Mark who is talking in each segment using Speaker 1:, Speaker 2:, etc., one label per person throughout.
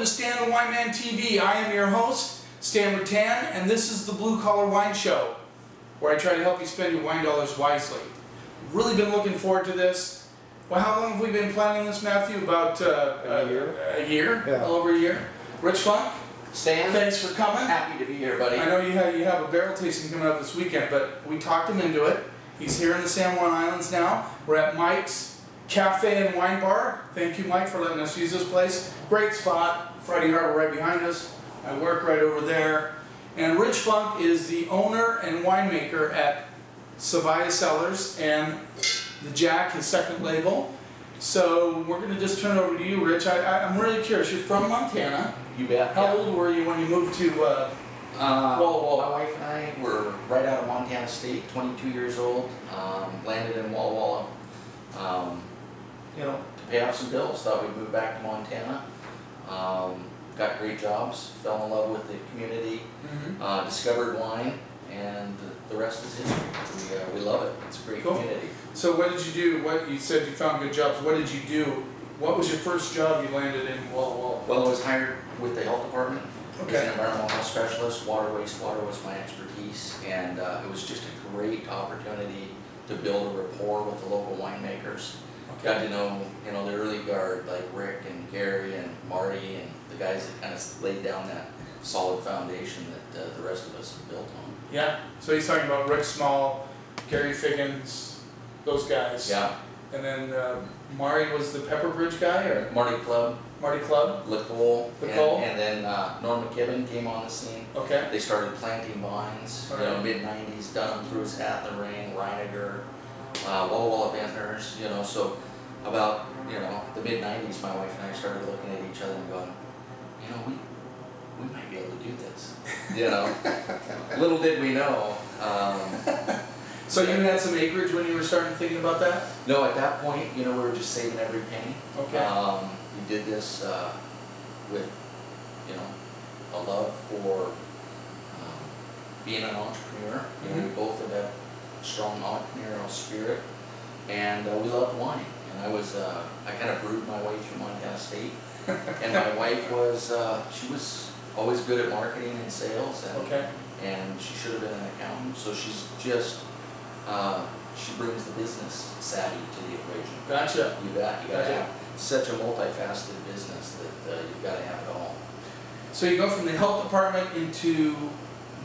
Speaker 1: to Stan the Wine Man TV. I am your host, Stan Rattan, and this is the Blue Collar Wine Show, where I try to help you spend your wine dollars wisely. Really been looking forward to this. Well, how long have we been planning this, Matthew? About
Speaker 2: a year.
Speaker 1: A year?
Speaker 2: Yeah.
Speaker 1: A little over a year. Rich Funk,
Speaker 3: Stan,
Speaker 1: thanks for coming.
Speaker 3: happy to be here, buddy.
Speaker 1: I know you have a barrel tasting coming up this weekend, but we talked him into it. He's here in the San Juan Islands now. We're at Mike's Cafe and Wine Bar. Thank you, Mike, for letting us use this place. Great spot. Friday Harbor right behind us. I work right over there. And Rich Funk is the owner and winemaker at Saviah Cellars and the Jack, his second label. So we're going to just turn it over to you, Rich. I'm really curious. You're from Montana.
Speaker 3: You bet.
Speaker 1: How old were you when you moved to Walla Walla?
Speaker 3: My wife and I were right out of Montana State, 22 years old, landed in Walla Walla, to pay off some bills. Thought we'd move back to Montana. Got great jobs, fell in love with the community, discovered wine, and the rest is history. We love it. It's a great community.
Speaker 1: So what did you do? You said you found good jobs. What did you do? What was your first job you landed in Walla Walla?
Speaker 3: Well, I was hired with the health department.
Speaker 1: Okay.
Speaker 3: As an environmental health specialist. Water, wastewater was my expertise, and it was just a great opportunity to build a rapport with the local winemakers. Got to know, the early guard like Rick and Gary and Marty and the guys that kind of laid down that solid foundation that the rest of us have built on.
Speaker 1: Yeah. So he's talking about Rick Small, Gary Figgins, those guys.
Speaker 3: Yeah.
Speaker 1: And then Marty was the Pepperbridge guy, or
Speaker 3: Marty Clubb.
Speaker 1: Marty Clubb.
Speaker 3: Nicole.
Speaker 1: Nicole.
Speaker 3: And then Norm McKibben came on the scene.
Speaker 1: Okay.
Speaker 3: They started planting vines.
Speaker 1: Right.
Speaker 3: Mid-90s. Dunham threw his hat in the ring. Reiniger, Walla Walla Vintners. So about the mid-90s, my wife and I started looking at each other and going, we might be able to do this. Little did we know.
Speaker 1: So you had some acreage when you were starting thinking about that?
Speaker 3: No, at that point, we were just saving every penny.
Speaker 1: Okay.
Speaker 3: We did this with, a love for being an entrepreneur. We both have that strong entrepreneurial spirit, and we loved wine. And I kind of brewed my way through Montana State. And my wife she was always good at marketing and sales, and she should have been an accountant. So she's just, she brings the business savvy to the equation.
Speaker 1: Gotcha.
Speaker 3: You bet. You gotta have such a multifaceted business that you've got to have it all.
Speaker 1: So you go from the health department into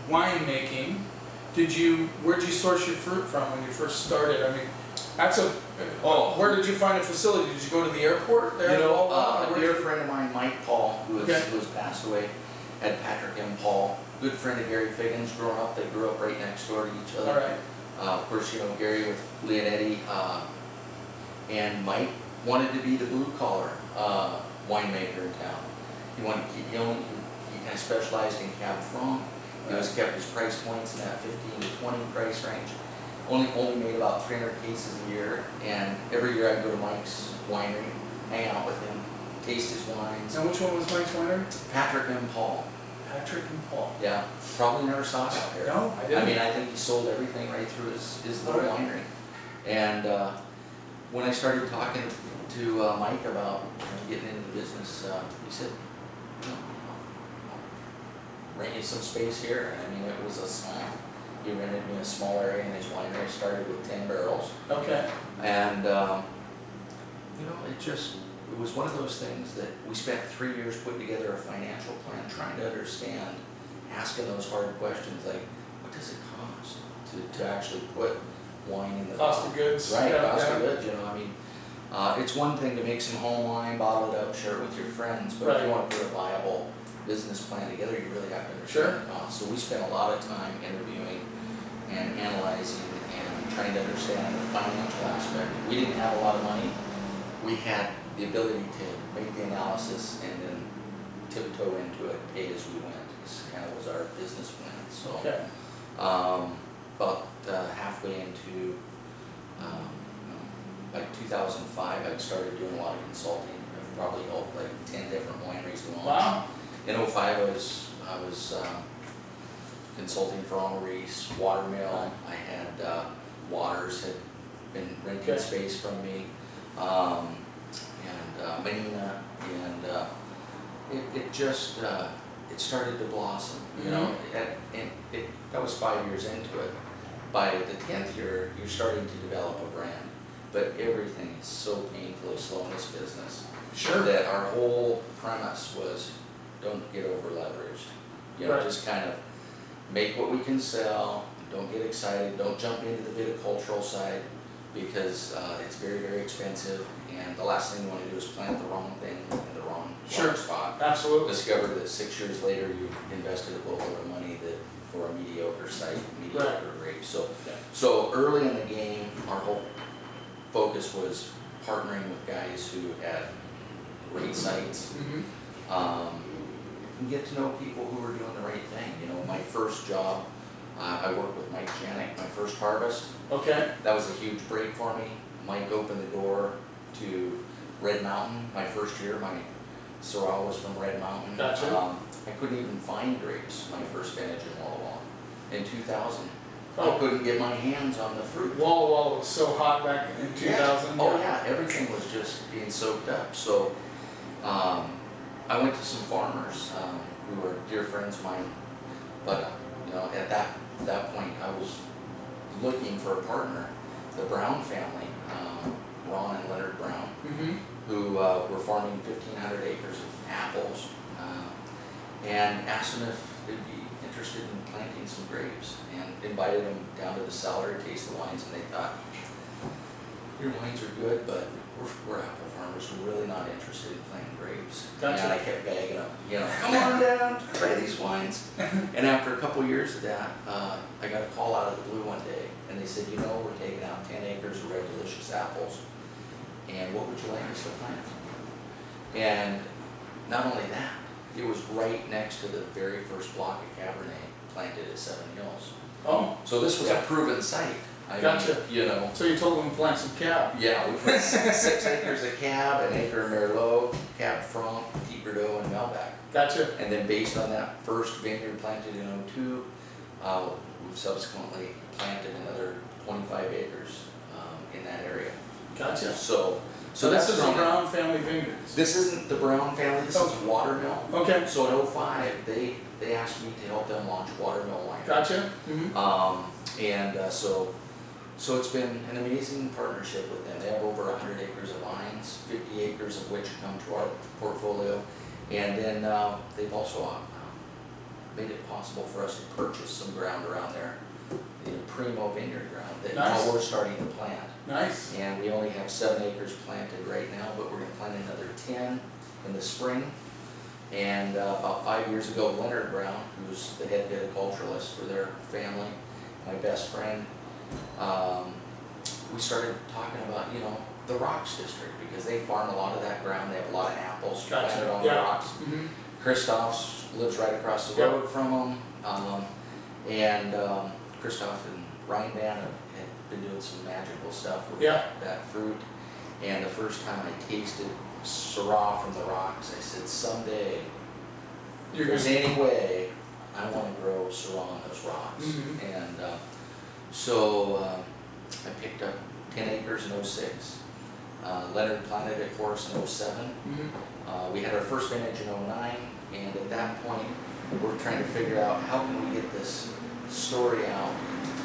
Speaker 1: winemaking. Where'd you source your fruit from when you first started? I mean, where did you find a facility? Did you go to the airport there?
Speaker 3: A dear friend of mine, Mike Paul, who has passed away, had Patrick and Paul, good friend of Gary Figgins growing up. They grew up right next door to each other.
Speaker 1: All right.
Speaker 3: Of course, Gary with Leonetti, and Mike wanted to be the blue collar winemaker in town. He kind of specialized in Cab Franc. He always kept his price points in that 15 to 20 price range. Only made about 300 cases a year, and every year I'd go to Mike's winery, hang out with him, taste his wines.
Speaker 1: And which one was Mike's winery?
Speaker 3: Patrick and Paul.
Speaker 1: Patrick and Paul.
Speaker 3: Yeah, probably never saw it out here.
Speaker 1: No, I didn't.
Speaker 3: I think he sold everything right through his little winery. And when I started talking to Mike about getting into the business, he said, rent you some space here. And it was a slam. He rented me a small area in his winery. Started with 10 barrels.
Speaker 1: Okay.
Speaker 3: And it was one of those things that we spent 3 years putting together a financial plan, trying to understand, asking those hard questions like, what does it cost to actually put wine in the
Speaker 1: cost of goods?
Speaker 3: Right, cost of goods. It's one thing to make some home wine, bottle it up, share it with your friends, but if you want to put a viable business plan together, you really have to understand the cost. So we spent a lot of time interviewing and analyzing and trying to understand the financial aspect. We didn't have a lot of money. We had the ability to make the analysis and then tiptoe into it, pay as we went. This kind of was our business plan. So, about halfway into like 2005, I started doing a lot of consulting. I've probably helped like 10 different wineries launch.
Speaker 1: Wow.
Speaker 3: In 2005, I was consulting for Maurice, Watermill. I had Waters had been renting space from me, and Manina, and it just, it started to blossom, you know, and that was 5 years into it. By the 10th year, you're starting to develop a brand, but everything is so painfully slow in this business.
Speaker 1: Sure.
Speaker 3: That our whole premise was, don't get over leveraged. You know,
Speaker 1: Right.
Speaker 3: just kind of make what we can sell, don't get excited, don't jump into the viticultural side, because it's very, very expensive, and the last thing you want to do is plant the wrong thing in the wrong spot.
Speaker 1: Absolutely.
Speaker 3: Discover that 6 years later you've invested a little bit of money that for a mediocre site, mediocre grapes. So early in the game, our whole focus was partnering with guys who had great sites. And get to know people who were doing the right thing. You know, my first job, I worked with Mike Janik, my first harvest.
Speaker 1: Okay.
Speaker 3: That was a huge break for me. Mike opened the door to Red Mountain. My first year, my Syrah was from Red Mountain.
Speaker 1: Gotcha.
Speaker 3: I couldn't even find grapes my first vintage in Walla Walla. In 2000,
Speaker 1: Oh.
Speaker 3: I couldn't get my hands on the fruit.
Speaker 1: Walla Walla was so hot back in 2000.
Speaker 3: Yeah. Oh yeah, everything was just being soaked up. So I went to some farmers who were dear friends of mine, but you know, at that point I was looking for a partner. The Brown family, Ron and Leonard Brown, who were farming 1,500 acres of apples, and asked them if they'd be interested in planting some grapes, and invited them down to the cellar to taste the wines, and they thought, your wines are good, but we're apple farmers, we're really not interested in planting grapes.
Speaker 1: Gotcha.
Speaker 3: And I kept begging them, you know, come on down, try these wines. And after a couple years of that, I got a call out of the blue one day, and they said, you know, we're taking out 10 acres of red delicious apples, and what would you like us to plant? And not only that, it was right next to the very first block of Cabernet planted at Seven Hills.
Speaker 1: Oh.
Speaker 3: So this was a proven site. I
Speaker 1: Gotcha.
Speaker 3: mean, you know.
Speaker 1: So you told them to plant some cab.
Speaker 3: Yeah, we put 6 acres of Cab, an acre of Merlot, Cab Franc, Petit Verdot, and Malbec.
Speaker 1: Gotcha.
Speaker 3: And then based on that first vineyard planted in 02, we've subsequently planted another 25 acres in that area.
Speaker 1: Gotcha.
Speaker 3: So
Speaker 1: this
Speaker 3: that's
Speaker 1: is the Brown family vineyards.
Speaker 3: This isn't the Brown family, this is Watermill.
Speaker 1: Okay.
Speaker 3: So in 05, they asked me to help them launch Watermill Wine.
Speaker 1: Gotcha.
Speaker 3: So it's been an amazing partnership with them. They have over 100 acres of vines, 50 acres of which come to our portfolio. And then they've also made it possible for us to purchase some ground around there, the primo vineyard ground that now we're starting to plant.
Speaker 1: Nice.
Speaker 3: And we only have 7 acres planted right now, but we're going to plant another 10 in the spring. And about 5 years ago, Leonard Brown, who's the head viticulturalist for their family, my best friend, we started talking about, you know, the Rocks district, because they farm a lot of that ground. They have a lot of apples planted on the rocks. Christoph's lives right across the road from them, and Christoph and Ryan Van have been doing some magical stuff with that fruit. And the first time I tasted Syrah from the rocks, I said, someday, if there's any way, I want to grow Syrah on those rocks. And so I picked up 10 acres in 06. Leonard planted it for us in 07. We had our first vintage in 09, and at that point, we're trying to figure out how can we get this story out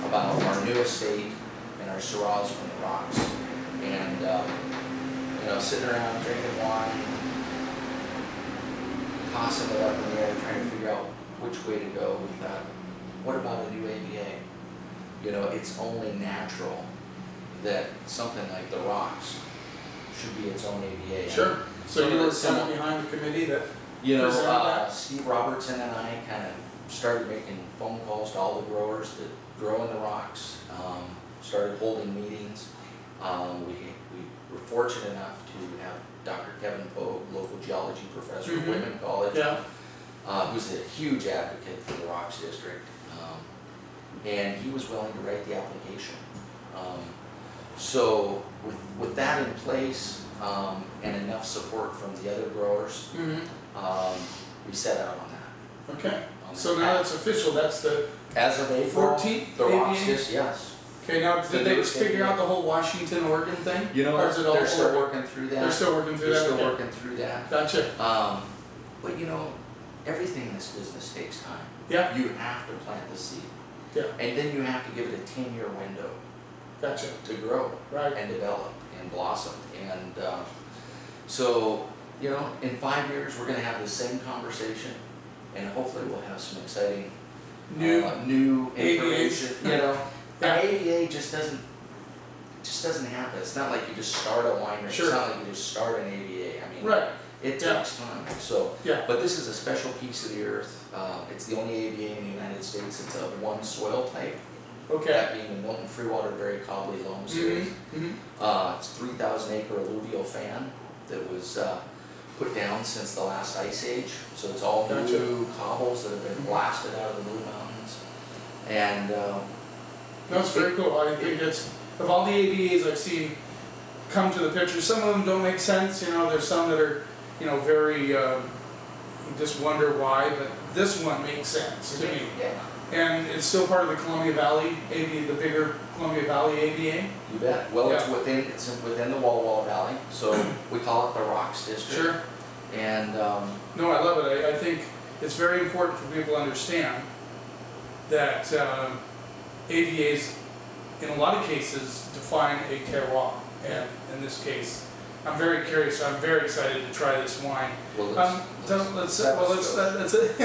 Speaker 3: about our new estate and our Syrahs from the rocks. And you know, sitting around drinking wine, tossing it up in the air, trying to figure out which way to go. We thought, what about a new AVA? You know, it's only natural that something like the rocks should be its own AVA.
Speaker 1: Sure. So you were someone behind the committee that presented that?
Speaker 3: Steve Robertson and I kind of started making phone calls to all the growers that grow in the rocks, started holding meetings. We were fortunate enough to have Dr. Kevin Poe, local geology professor at Whitman College, who's a huge advocate for the Rocks District, and he was willing to write the application. So with that in place and enough support from the other growers, we set out on that.
Speaker 1: Okay. So now it's official. That's the
Speaker 3: as of April
Speaker 1: 14th.
Speaker 3: The Rocks District, yes.
Speaker 1: Okay, now did they figure out the whole Washington, Oregon thing?
Speaker 3: You know,
Speaker 1: or is it all
Speaker 3: they're still working through that.
Speaker 1: They're still working through that.
Speaker 3: They're still working through that.
Speaker 1: Gotcha.
Speaker 3: But you know, everything in this business takes time.
Speaker 1: Yeah.
Speaker 3: You have to plant the seed.
Speaker 1: Yeah.
Speaker 3: And then you have to give it a 10-year window
Speaker 1: Gotcha.
Speaker 3: to grow
Speaker 1: Right.
Speaker 3: and develop and blossom. And so, you know, in 5 years, we're gonna have the same conversation, and hopefully we'll have some exciting new information. You know,
Speaker 1: Yeah.
Speaker 3: an AVA just doesn't happen. It's not like you just start a winery.
Speaker 1: Sure.
Speaker 3: It's not like you just start an AVA. I mean,
Speaker 1: Right.
Speaker 3: it
Speaker 1: Yeah.
Speaker 3: takes time. So,
Speaker 1: Yeah.
Speaker 3: but this is a special piece of the earth. It's the only AVA in the United States. It's of one soil type.
Speaker 1: Okay.
Speaker 3: That being the Milton Freewater Berry Cobbly Loam series. It's 3,000 acre alluvial fan that was put down since the last ice age. So it's all
Speaker 1: Gotcha.
Speaker 3: new cobbles that have been blasted out of the Blue Mountains. And
Speaker 1: That's very cool. I think it's, of all the AVAs I've seen come to the picture, some of them don't make sense, you know, there's some that are, you know, very, you just wonder why, but this one makes sense to me.
Speaker 3: Yeah.
Speaker 1: And it's still part of the Columbia Valley AVA, the bigger Columbia Valley AVA?
Speaker 3: You bet. Well,
Speaker 1: Yeah.
Speaker 3: it's within the Walla Walla Valley, so we call it the Rocks District.
Speaker 1: Sure.
Speaker 3: And
Speaker 1: No, I love it. I think it's very important for people to understand that AVAs, in a lot of cases, define a terroir. And in this case, I'm very curious, so I'm very excited to try this wine.
Speaker 3: well,
Speaker 1: That's it.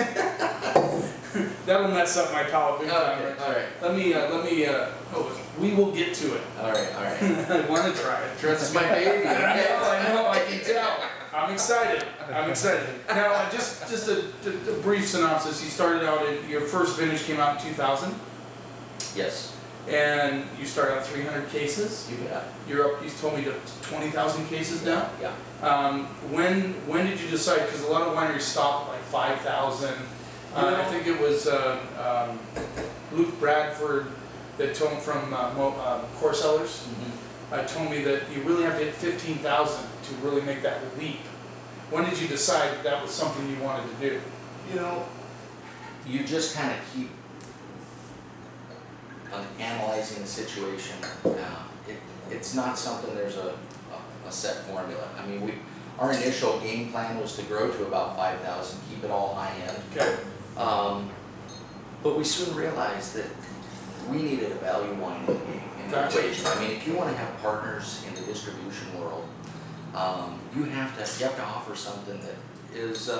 Speaker 1: That'll mess up my palate big time.
Speaker 3: okay, all right,
Speaker 1: We will get to it.
Speaker 3: all right.
Speaker 1: I want to try it.
Speaker 3: This is my baby.
Speaker 1: I know, I can tell. I'm excited. Now, just a brief synopsis. You started out your first vintage came out in 2000,
Speaker 3: Yes,
Speaker 1: and you started out 300 cases.
Speaker 3: you bet.
Speaker 1: You're up, you told me, to 20,000 cases now.
Speaker 3: Yeah.
Speaker 1: When did you decide, because a lot of wineries stop at like 5,000. I think it was Luke Bradford that told me from Saviah Cellars. Told me that you really have to hit 15,000 to really make that leap. When did you decide that that was something you wanted to do?
Speaker 3: You know, you just kind of keep analyzing the situation. It's not something there's a set formula. I mean, our initial game plan was to grow to about 5,000, keep it all high end.
Speaker 1: Okay.
Speaker 3: But we soon realized that we needed a value wine in the game, in the
Speaker 1: Gotcha.
Speaker 3: equation. I mean, if you want to have partners in the distribution world, you have to offer something that is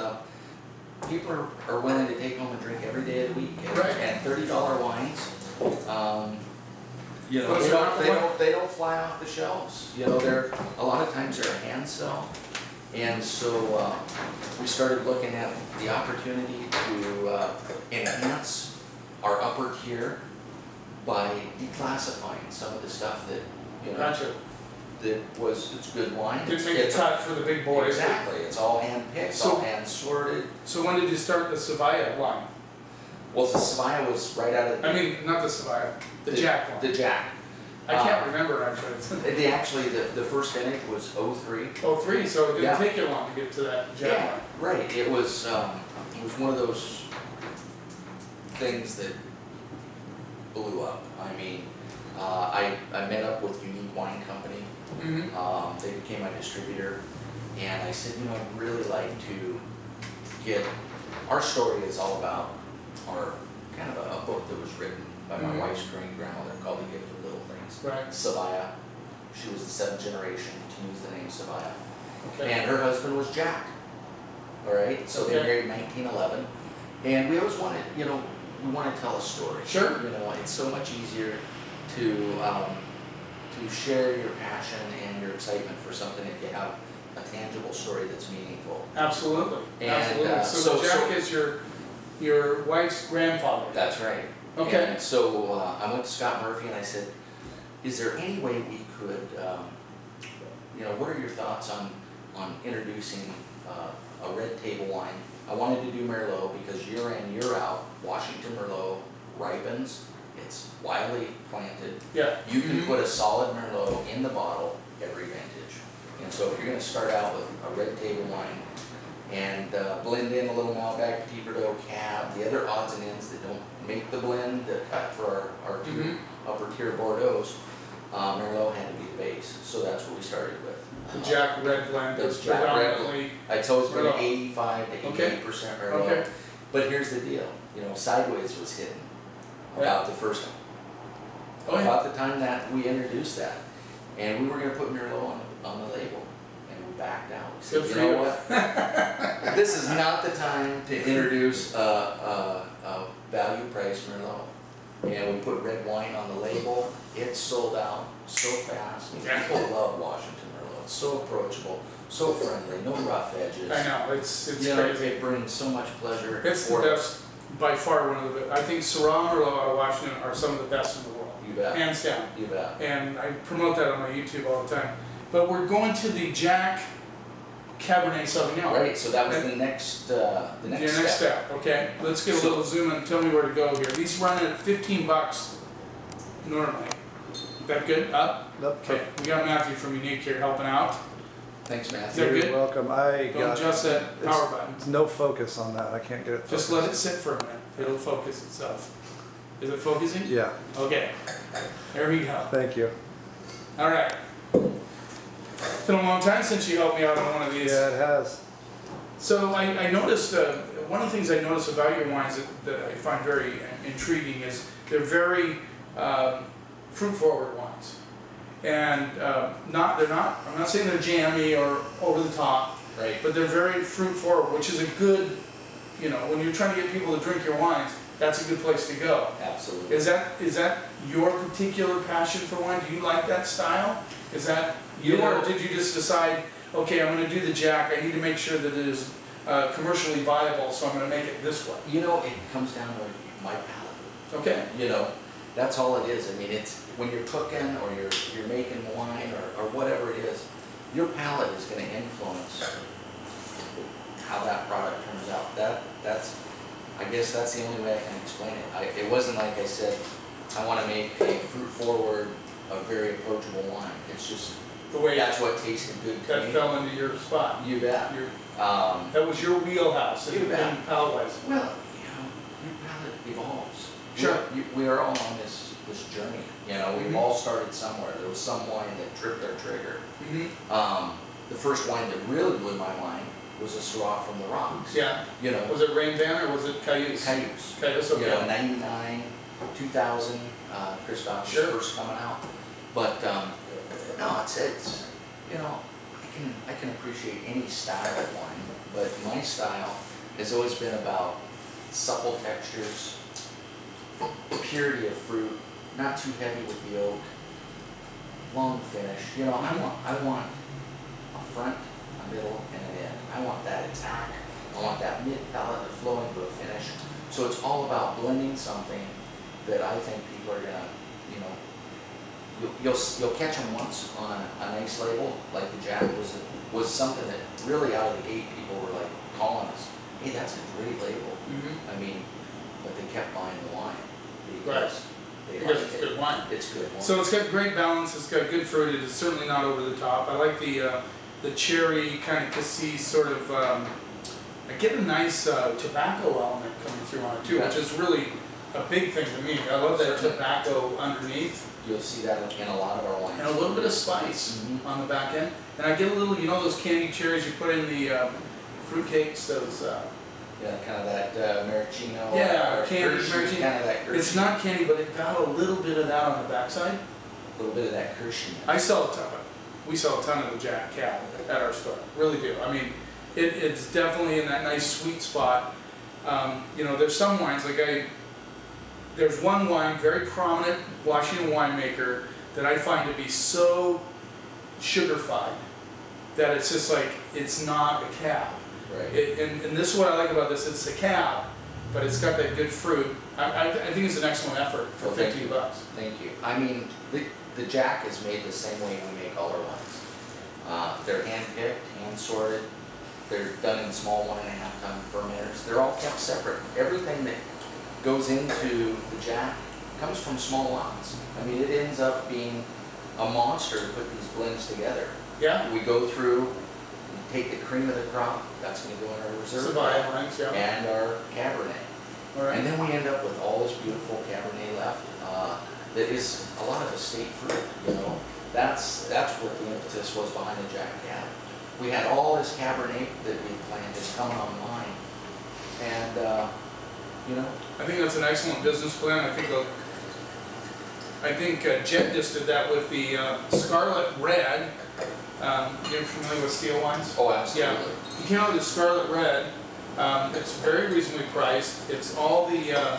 Speaker 3: people are willing to take home and drink every day of the week.
Speaker 1: Right.
Speaker 3: And $30 wines, you know,
Speaker 1: What's
Speaker 3: they don't fly off the shelves. You know, a lot of times they're a hand sell. And so we started looking at the opportunity to enhance our upper tier by declassifying some of the stuff that, you know,
Speaker 1: Gotcha.
Speaker 3: it's good wine.
Speaker 1: Didn't make a cut for the big boys.
Speaker 3: Exactly, it's all hand picked,
Speaker 1: So-
Speaker 3: all hand sorted.
Speaker 1: So when did you start the Saviah line?
Speaker 3: Well, the Saviah was right out of the.
Speaker 1: I mean, not the Saviah, the Jack line.
Speaker 3: The Jack.
Speaker 1: I can't remember actually.
Speaker 3: The first vintage was 03.
Speaker 1: 03, so it didn't
Speaker 3: Yeah.
Speaker 1: take you long to get to that Jack line.
Speaker 3: Right. It was one of those things that blew up. I mean, I met up with Unique Wine Company.
Speaker 1: Mm-hmm.
Speaker 3: They became my distributor, and I said, you know, I'd really like to get. Our story is all about our kind of a book that was written by my
Speaker 1: Mhm.
Speaker 3: wife's great grandmother called The Gift of Little Things.
Speaker 1: Right.
Speaker 3: Saviah. She was the 7th generation to use the name Saviah.
Speaker 1: Okay.
Speaker 3: And her husband was Jack. All right, so they
Speaker 1: Okay.
Speaker 3: married in 1911, and we always wanted, you know, we want to tell a story.
Speaker 1: Sure.
Speaker 3: You know, it's so much easier to share your passion and your excitement for something if you have a tangible story that's meaningful.
Speaker 1: Absolutely.
Speaker 3: And,
Speaker 1: Absolutely. So the Jack is your wife's grandfather.
Speaker 3: That's right.
Speaker 1: Okay.
Speaker 3: And so I went to Scott Murphy and I said, is there any way we could, you know, what are your thoughts on introducing a red table wine? I wanted to do Merlot because year in, year out, Washington Merlot ripens. It's wildly planted.
Speaker 1: Yeah.
Speaker 3: You can
Speaker 1: Mhm.
Speaker 3: put a solid Merlot in the bottle every vintage. And so if you're going to start out with a red table wine and blend in a little Malbec, Petit Verdot, Cab, the other odds and ends that don't make the blend, the cut for our two
Speaker 1: Mhm.
Speaker 3: upper tier Bordeaux's, Merlot had to be the base. base, so that's what we started with.
Speaker 1: The Jack Red blend
Speaker 3: The
Speaker 1: is
Speaker 3: Jack Red,
Speaker 1: predominantly.
Speaker 3: I'd always been
Speaker 1: Merlot.
Speaker 3: 85 to 88% Merlot.
Speaker 1: Okay.
Speaker 3: But here's the deal, you know, Sideways was hidden about the first time.
Speaker 1: Oh, yeah.
Speaker 3: About the time that we introduced that, and we were going to put Merlot on the label, and we backed out. We said,
Speaker 1: Good
Speaker 3: you
Speaker 1: for
Speaker 3: know
Speaker 1: you.
Speaker 3: what? This is not the time to introduce a value price Merlot. And we put red wine on the label. It sold out so fast.
Speaker 1: Yeah.
Speaker 3: People love Washington Merlot. It's so approachable, so friendly, no rough edges.
Speaker 1: I know, it's
Speaker 3: You know,
Speaker 1: crazy.
Speaker 3: it brings so much pleasure.
Speaker 1: It's the
Speaker 3: for
Speaker 1: best, by far one of the best. I think Syrah Merlot out of Washington are some of the best in the world,
Speaker 3: You bet.
Speaker 1: hands down.
Speaker 3: You bet.
Speaker 1: And I promote that on my YouTube all the time. But we're going to the Jack Cabernet Sauvignon.
Speaker 3: Right. So that was the next. The
Speaker 1: Your
Speaker 3: next
Speaker 1: next
Speaker 3: step.
Speaker 1: step, okay? Let's get a
Speaker 3: So-
Speaker 1: little zoom and tell me where to go here. These run at $15 normally. That good? Up? Okay, we got Matthew from Unique here helping out.
Speaker 3: Thanks,
Speaker 1: Is
Speaker 3: Matthew.
Speaker 1: that
Speaker 2: You're
Speaker 1: good?
Speaker 2: welcome.
Speaker 1: Don't adjust that power button.
Speaker 2: There's no focus on that. I can't get it.
Speaker 1: Just let it sit for a minute. It'll focus itself. Is it focusing?
Speaker 2: Yeah.
Speaker 1: Okay. There we go.
Speaker 2: Thank you.
Speaker 1: All right. It's been a long time since you helped me out on one of these.
Speaker 2: Yeah, it has.
Speaker 1: So I noticed, one of the things I noticed about your wines that I find very intriguing is they're very fruit-forward wines. And I'm not saying they're jammy or over the top,
Speaker 3: Right.
Speaker 1: but they're very fruit-forward, which is a good, you know, when you're trying to get people to drink your wines, that's a good place to go.
Speaker 3: Absolutely.
Speaker 1: Is that your particular passion for wine? Do you like that style? Is that you, or did you just decide, okay, I'm going to do the Jack, I need to make sure that it is commercially viable, so I'm going to make it this way?
Speaker 3: You know, it comes down to my palate.
Speaker 1: Okay.
Speaker 3: You know, that's all it is. I mean, it's when you're cooking or you're making wine or whatever it is, your palate is going to influence how that product turns out. I guess that's the only way I can explain it. It wasn't like I said, I want to make a fruit forward, a very approachable wine. It's just
Speaker 1: The way
Speaker 3: that's what tasted good to
Speaker 1: that
Speaker 3: me.
Speaker 1: fell into your spot.
Speaker 3: You bet.
Speaker 1: That was your wheelhouse
Speaker 3: You
Speaker 1: in
Speaker 3: bet.
Speaker 1: palate-wise.
Speaker 3: Well, you know, your palate evolves.
Speaker 1: Sure.
Speaker 3: We are all on this journey. You know, we've all started somewhere. There was some wine that tripped our trigger.
Speaker 1: Mm-hmm.
Speaker 3: The first wine that really blew my mind was a Syrah from the Rocks.
Speaker 1: Yeah.
Speaker 3: You know,
Speaker 1: Was it Rain Van or was it Cayuse?
Speaker 3: Cayuse.
Speaker 1: Cayuse, okay.
Speaker 3: You know, 99, 2000, Christoph was
Speaker 1: Sure.
Speaker 3: first coming out. But no, it's you know, I can appreciate any style of wine, but my style has always been about supple textures, purity of fruit, not too heavy with the oak, long finish. You know, I want a front, a middle, and an end. I want that attack. I want that mid palate to flow into a finish. So it's all about blending something that I think people are gonna, you know, you'll catch them once on a nice label like the Jack was something that really out of the gate people were like calling us, hey, that's a great label.
Speaker 1: Mm-hmm.
Speaker 3: I mean, but they kept buying the wine
Speaker 1: Right.
Speaker 3: because they
Speaker 1: Because
Speaker 3: like
Speaker 1: it's
Speaker 3: it.
Speaker 1: good wine.
Speaker 3: It's good wine.
Speaker 1: So it's got great balance, it's got good fruit, it is certainly not over the top. I like the cherry kind of cassis sort of, I get a nice tobacco element coming through on it too, which is really a big thing to me. I love that
Speaker 3: Certainly.
Speaker 1: tobacco underneath
Speaker 3: You'll see that in a lot of our wines.
Speaker 1: and a little bit of spice
Speaker 3: Mhm.
Speaker 1: on the back end. And I get a little, you know those candy cherries you put in the fruit cakes, those,
Speaker 3: Yeah, kind of that maraschino.
Speaker 1: Yeah,
Speaker 3: or
Speaker 1: candy,
Speaker 3: Hershey,
Speaker 1: maraschino.
Speaker 3: kind of that Hershey.
Speaker 1: it's not candy, but it got a little bit of that on the backside.
Speaker 3: A little bit of that Hershey.
Speaker 1: I sell a ton of it. We sell a ton of the Jack Cab at our store, really do. I mean, it's definitely in that nice sweet spot. You know, there's some wines, there's one wine, very prominent Washington winemaker, that I find to be so sugar-fied that it's just like, it's not a cab.
Speaker 3: Right.
Speaker 1: And this is what I like about this, it's a cab, but it's got that good fruit. I think it's an excellent effort for
Speaker 3: Well, thank
Speaker 1: $50.
Speaker 3: you. Thank you. I mean, the Jack is made the same way we make all our wines. They're hand-picked, hand-sorted. They're done in small 1.5 ton fermenters. They're all kept separate. Everything that goes into the Jack comes from small lots. I mean, it ends up being a monster to put these blends together.
Speaker 1: Yeah?
Speaker 3: We go through, we take the cream of the crop, that's going to go in our reserve
Speaker 1: Saviah wines, yeah.
Speaker 3: and our Cabernet.
Speaker 1: All right.
Speaker 3: And then we end up with all this beautiful Cabernet left that is a lot of estate fruit, you know. that's what the impetus was behind the Jack Cab. We had all this Cabernet that we planted coming online, and you know.
Speaker 1: I think that's an excellent business plan. I think Jet just did that with the Scarlet Red. You're familiar with steel wines?
Speaker 3: Oh, absolutely.
Speaker 1: Yeah. You came out with the Scarlet Red. It's very reasonably priced. It's all the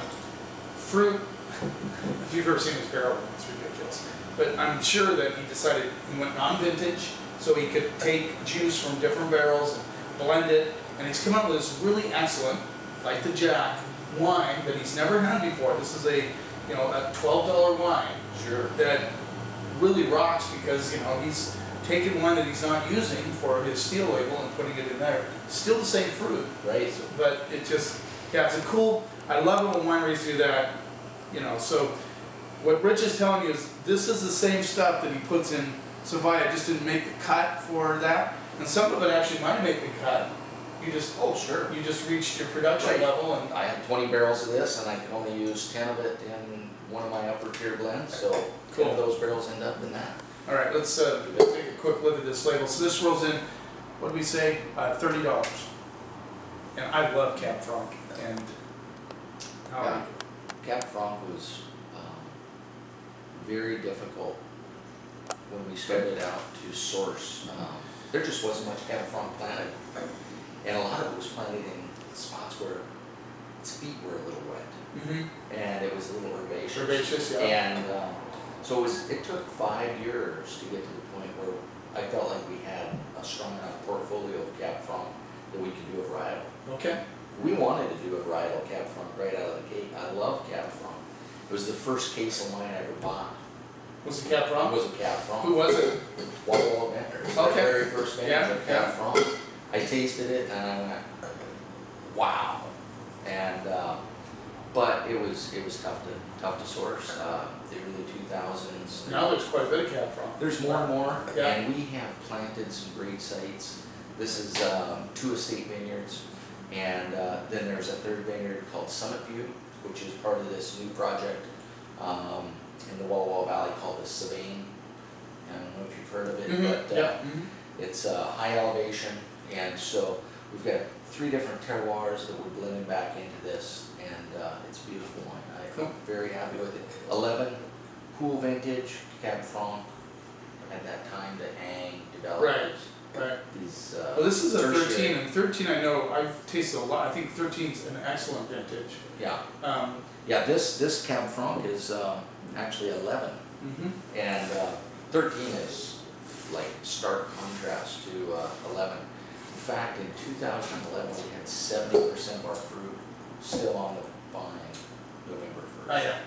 Speaker 1: fruit. If you've ever seen this barrel, it's ridiculous. But I'm sure that he decided he went non-vintage, so he could take juice from different barrels and blend it. And he's come up with this really excellent, like the Jack, wine that he's never had before. This is a $12 wine.
Speaker 3: Sure.
Speaker 1: That really rocks because he's taking one that he's not using for his steel label and putting it in there. Still the same fruit.
Speaker 3: Right.
Speaker 1: But it just, it's a cool, I love it when wineries do that, so what Rich is telling you is this is the same stuff that he puts in Saviah, just didn't make the cut for that, and some of it actually might make the cut. You just,
Speaker 3: sure.
Speaker 1: You just reached your production
Speaker 3: Right.
Speaker 1: level, and
Speaker 3: I had 20 barrels of this, and I can only use 10 of it in one of my upper tier blends, so 10 of those barrels end up in that.
Speaker 1: all right, let's take a quick look at this label. So this rolls in, what did we say, $30. And I love Cab Franc, and
Speaker 3: Yeah. Cab Franc was very difficult when we started out to source. There just wasn't much Cab Franc planted, and a lot of it was planted in spots where its feet were a little wet, and it was a little herbaceous.
Speaker 1: Herbaceous, yeah.
Speaker 3: And so it took 5 years to get to the point where I felt like we had a strong enough portfolio of Cab Franc that we could do a varietal.
Speaker 1: Okay.
Speaker 3: We wanted to do a varietal Cab Franc right out of the gate. I love Cab Franc. It was the first case of wine I ever bought.
Speaker 1: Was it Cab
Speaker 3: It
Speaker 1: Franc?
Speaker 3: was a Cab Franc.
Speaker 1: Who was it?
Speaker 3: Walla Walla Vintners.
Speaker 1: Okay.
Speaker 3: The very first vintage
Speaker 1: Yeah,
Speaker 3: of Cab Franc. I tasted it and I went, wow. And but it was tough to source. The early 2000s.
Speaker 1: Now there's quite a bit of Cab Franc.
Speaker 3: There's more and more,
Speaker 1: Yeah.
Speaker 3: and we have planted some great sites. This is 2 estate vineyards, and then there's a third vineyard called Summit View, which is part of this new project in the Walla Walla Valley called the Saviah. I don't know if you've heard of it, but it's high elevation, and so we've got 3 different terroirs that we're blending back into this, and it's a beautiful wine. I'm very happy with it. 11 cool vintage Cab Franc at that time that Ang developed.
Speaker 1: Right.
Speaker 3: These,
Speaker 1: Well, this is a
Speaker 3: tertiary.
Speaker 1: 13, and 13 I know I've tasted a lot. I think 13's an excellent vintage.
Speaker 3: Yeah,
Speaker 1: Um,
Speaker 3: yeah. This Cab Franc is actually 11, and 13 is like stark contrast to 11. In fact, in 2011 we had 70% of our fruit still on the vine November 1st.
Speaker 1: oh yeah.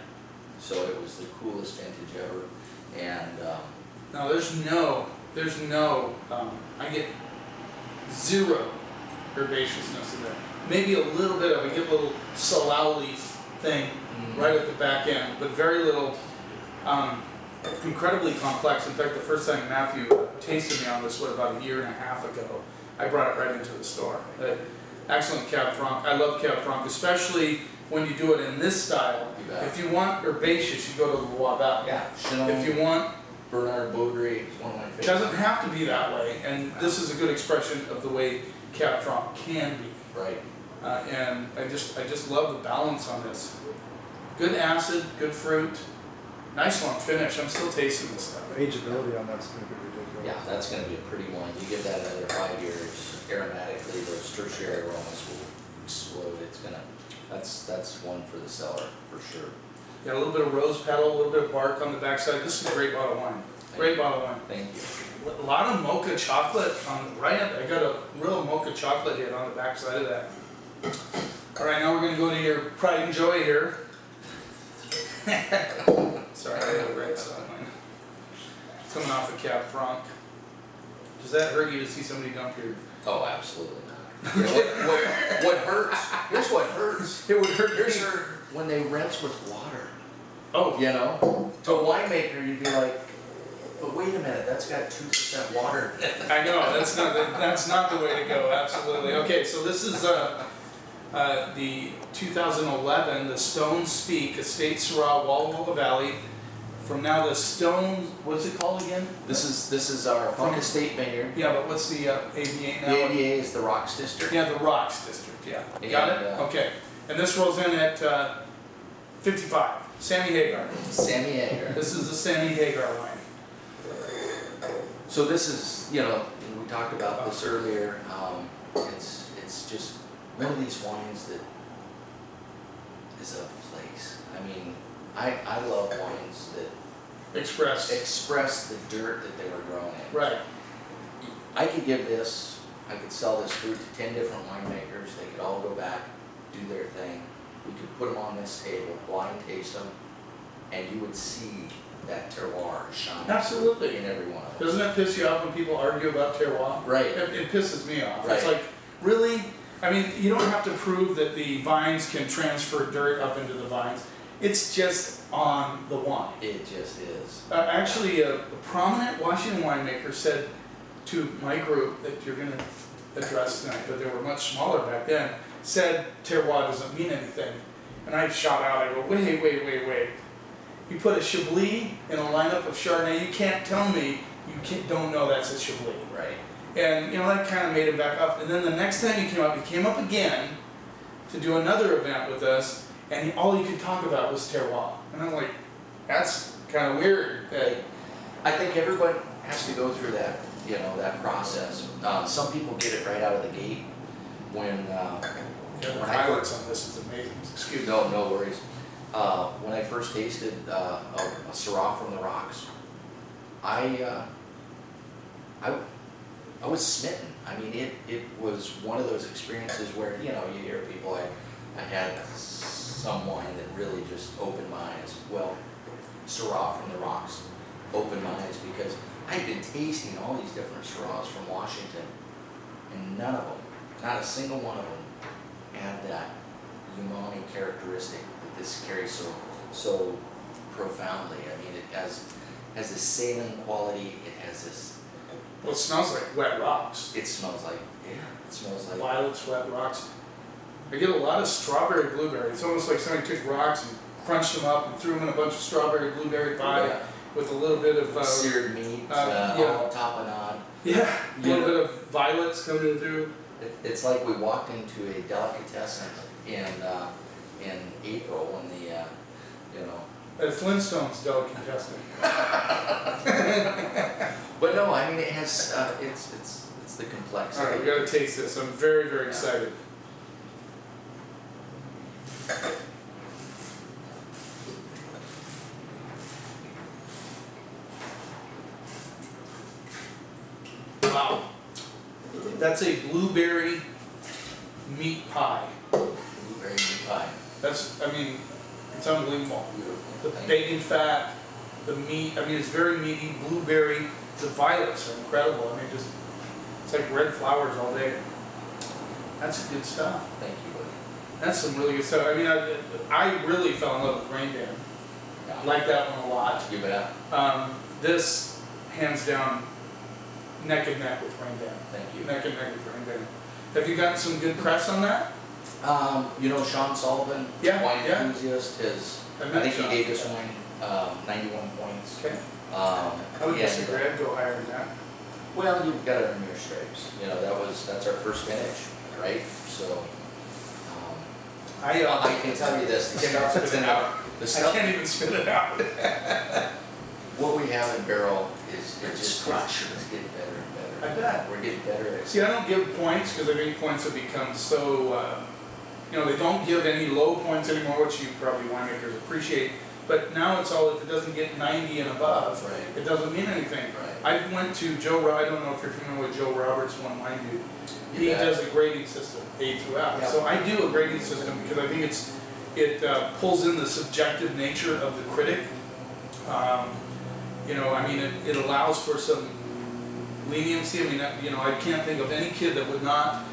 Speaker 3: So it was the coolest vintage ever, and
Speaker 1: No, there's no, I get zero herbaceousness in there. Maybe a little bit of, I get a little salal leaf thing right at the back end, but very little, incredibly complex. In fact, the first time Matthew tasted me on this, about 1.5 years ago, I brought it right into the store. Excellent Cab Franc. I love Cab Franc, especially when you do it in this style.
Speaker 3: You bet.
Speaker 1: If you want herbaceous, you go to the Loire Valley.
Speaker 3: yeah,
Speaker 1: If you want,
Speaker 3: Bernard Baudry is one of my
Speaker 1: it
Speaker 3: favorites.
Speaker 1: doesn't have to be that way, and this is a good expression of the way Cab Franc can be.
Speaker 3: Right.
Speaker 1: And I just love the balance on this. Good acid, good fruit, nice long finish. I'm still tasting this stuff.
Speaker 2: Ageability on that's going to be ridiculous.
Speaker 3: Yeah, that's going to be a pretty one. You give that another 5 years, aromatically, those tertiary aromas will explode. It's gonna. That's one for the cellar for sure.
Speaker 1: Got a little bit of rose petal, a little bit of bark on the backside. This is a great bottle of wine. Great bottle of wine.
Speaker 3: Thank you.
Speaker 1: A lot of mocha chocolate on right up. I got a real mocha chocolate hit on the backside of that. All right, now we're going to go to your pride and joy here. Sorry, I had a red side line. Coming off of Cab Franc. Does that hurt you to see somebody dump your?
Speaker 3: Oh, absolutely not. What hurts? Here's what hurts.
Speaker 1: It would hurt
Speaker 3: Here's
Speaker 1: me.
Speaker 3: when they rinse with water.
Speaker 1: Oh,
Speaker 3: You know, to a winemaker, you'd be like, but wait a minute, that's got 2% water.
Speaker 1: I know, that's not the way to go, absolutely. Okay, so this is the 2011, the Stone Speak Estate Syrah, Walla Walla Valley, from now the Stone, what's it called again?
Speaker 3: This is our Funk Estate Vineyard.
Speaker 1: Yeah, but what's the AVA now?
Speaker 3: The AVA is the Rocks District.
Speaker 1: Yeah, the Rocks District, yeah. Got
Speaker 3: And,
Speaker 1: it? Okay. And this rolls in at 55. Sammy Hagar.
Speaker 3: Sammy Hagar.
Speaker 1: This is the Sammy Hagar wine.
Speaker 3: So this is, you know, we talked about this earlier. It's just one of these wines that is a place. I mean, I love wines that express the dirt that they were grown in.
Speaker 1: Right.
Speaker 3: I could give this, I could sell this fruit to 10 different winemakers. They could all go back, do their thing. We could put them on this table, blind taste them, and you would see that terroir shine.
Speaker 1: Absolutely.
Speaker 3: In every one of them.
Speaker 1: Doesn't it piss you off when people argue about terroir?
Speaker 3: Right.
Speaker 1: It pisses me off.
Speaker 3: Right.
Speaker 1: It's like, really? I mean, you don't have to prove that the vines can transfer dirt up into the vines. It's just on the wine.
Speaker 3: It just is.
Speaker 1: Actually, a prominent Washington winemaker said to my group that you're going to address tonight, but they were much smaller back then, said terroir doesn't mean anything. And I shot out, I go, wait. You put a Chablis in a lineup of Chardonnay, you can't tell me don't know that's a Chablis.
Speaker 3: Right.
Speaker 1: And that kind of made him back up. And then the next time he came up again to do another event with us, and all he could talk about was terroir. And I'm like, that's kind of weird.
Speaker 3: I think everyone has to go through that, that process. Some people get it right out of the gate when
Speaker 1: The violence on this is amazing. Excuse me.
Speaker 3: No worries. When I first tasted a Syrah from the Rocks, I was smitten. I mean, it was one of those experiences where, you hear people, I had some wine that really just opened my eyes. Well, Syrah from the Rocks opened my eyes because I'd been tasting all these different Syrahs from Washington, and none of them, not a single one of them, had that umami characteristic that this carries so profoundly. I mean, it has this saline quality. It has this.
Speaker 1: Well, it smells like wet rocks.
Speaker 3: It smells like
Speaker 1: Violets, wet rocks. I get a lot of strawberry blueberry. It's almost like somebody took rocks and crunched them up and threw them in a bunch of strawberry blueberry pie with a little bit of
Speaker 3: seared meat
Speaker 1: yeah.
Speaker 3: on top and on.
Speaker 1: Yeah, a little bit of violets coming through.
Speaker 3: It's like we walked into a delicatessen in April when
Speaker 1: A Flintstones delicatessen.
Speaker 3: But no, I mean it has it's the complexity.
Speaker 1: All right, we got to taste this. I'm very, very excited. Wow, that's a blueberry meat pie.
Speaker 3: Blueberry meat pie.
Speaker 1: It's unbelievable.
Speaker 3: Beautiful.
Speaker 1: The bacon fat, the meat, it's very meaty, blueberry, the violets are incredible. It's like red flowers all day. That's good stuff.
Speaker 3: Thank you, buddy.
Speaker 1: That's some really good stuff. I really fell in love with Rain Dan.
Speaker 3: Yeah.
Speaker 1: I like that one a lot.
Speaker 3: You bet.
Speaker 1: This, hands down, neck and neck with Rain Dan.
Speaker 3: Thank you.
Speaker 1: Neck and neck with Rain Dan. Have you gotten some good press on that?
Speaker 3: Sean Sullivan, wine enthusiast, I think he gave this wine 91 points.
Speaker 1: Okay. I would disagree. I'd go higher than that.
Speaker 3: Well, you've got to earn your stripes. That's our first finish, right? So, I can tell you this: the stuff that's in out.
Speaker 1: I can't even spit it out.
Speaker 3: What we have in barrel is just crush. It's getting better and better.
Speaker 1: I bet.
Speaker 3: We're getting better at it.
Speaker 1: See, I don't give points because I think points have become so. They don't give any low points anymore, which you probably winemakers appreciate. But now it's all, if it doesn't get 90 and above,
Speaker 3: Right.
Speaker 1: It doesn't mean anything.
Speaker 3: Right.
Speaker 1: I went to I don't know if you're familiar with Joe Roberts, one wine dude. He
Speaker 3: Yeah.
Speaker 1: does a grading system, A through F.
Speaker 3: Yeah.
Speaker 1: So I do a grading system because I think it pulls in the subjective nature of the critic. It allows for some leniency. I can't think of any kid that would not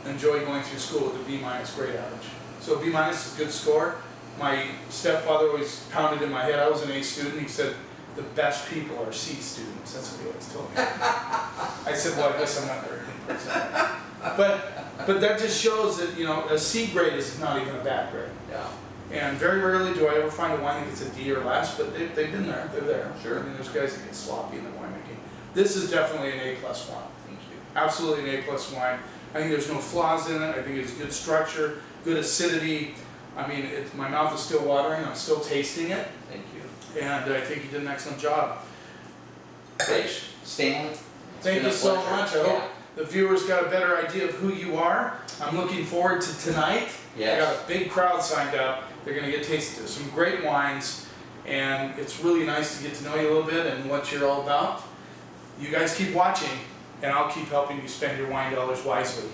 Speaker 1: enjoy going through school with a B- grade average. So B- is a good score. My stepfather always pounded in my head. I was an A student. He said, the best people are C students. That's what he always told me. I said, well, I guess I'm not very good person. But that just shows that, a C grade is not even a bad grade.
Speaker 3: Yeah.
Speaker 1: And very rarely do I ever find a wine that gets a D or less, but they've been there, they're there.
Speaker 3: Sure.
Speaker 1: I mean, there's guys that get sloppy in the winemaking. This is definitely an A+ wine.
Speaker 3: Thank you.
Speaker 1: Absolutely an A+ wine. I think there's no flaws in it. I think it's good structure, good acidity. I mean, my mouth is still watering. I'm still tasting it,
Speaker 3: Thank you.
Speaker 1: and I think you did an excellent job.
Speaker 3: Great. Stan?
Speaker 1: Thank
Speaker 3: been
Speaker 1: you
Speaker 3: a
Speaker 1: so
Speaker 3: pleasure.
Speaker 1: much. I hope the viewers got a better idea of who you are. I'm looking forward to tonight.
Speaker 3: Yes.
Speaker 1: I got a big crowd signed up. They're going to get taste some great wines, and it's really nice to get to know you a little bit and what you're all about. You guys keep watching, and I'll keep helping you spend your wine dollars wisely.